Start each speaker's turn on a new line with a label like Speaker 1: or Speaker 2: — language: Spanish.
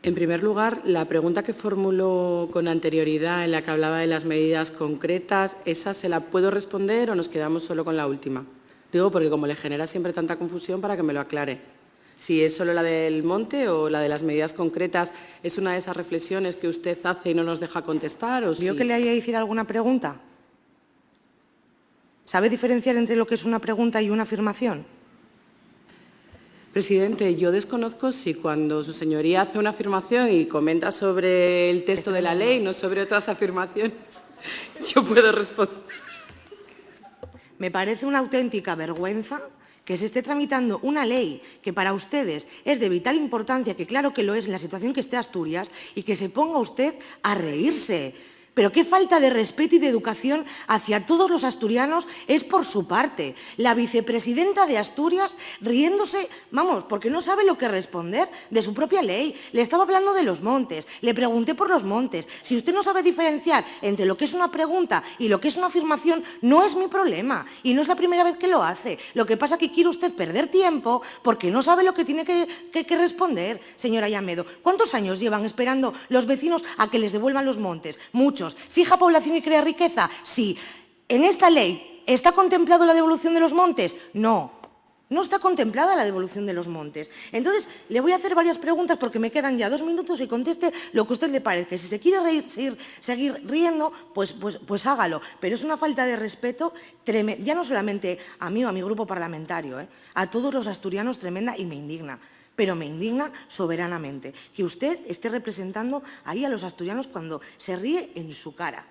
Speaker 1: En primer lugar, la pregunta que formuló con anterioridad en la que hablaba de las medidas concretas, ¿esa se la puedo responder o nos quedamos solo con la última? Digo, porque como le genera siempre tanta confusión, para que me lo aclare. Si es solo la del monte o la de las medidas concretas, ¿es una de esas reflexiones que usted hace y no nos deja contestar? ¿O
Speaker 2: ¿Vio que le haya decir alguna pregunta? ¿Sabe diferenciar entre lo que es una pregunta y una afirmación?
Speaker 1: Presidente, yo desconozco si cuando su señoría hace una afirmación y comenta sobre el texto de la ley, no sobre otras afirmaciones, yo puedo responder.
Speaker 2: Me parece una auténtica vergüenza que se esté tramitando una ley que para ustedes es de vital importancia, que claro que lo es en la situación que esté Asturias, y que se ponga usted a reírse. Pero qué falta de respeto y de educación hacia todos los asturianos es por su parte. La vicepresidenta de Asturias riéndose, vamos, porque no sabe lo que responder de su propia ley. Le estaba hablando de los montes, le pregunté por los montes. Si usted no sabe diferenciar entre lo que es una pregunta y lo que es una afirmación, no es mi problema. Y no es la primera vez que lo hace. Lo que pasa es que quiere usted perder tiempo porque no sabe lo que tiene que responder, señora Llamedo. ¿Cuántos años llevan esperando los vecinos a que les devuelvan los montes? Muchos. ¿Fija población y crea riqueza? Sí. ¿En esta ley está contemplado la devolución de los montes? No. No está contemplada la devolución de los montes. Entonces, le voy a hacer varias preguntas porque me quedan ya 2 minutos y conteste lo que a usted le parezca. Si se quiere seguir riendo, pues hágalo. Pero es una falta de respeto tremenda, ya no solamente a mí o a mi grupo parlamentario, a todos los asturianos tremenda, y me indigna. Pero me indigna soberanamente que usted esté representando ahí a los asturianos cuando se ríe en su cara.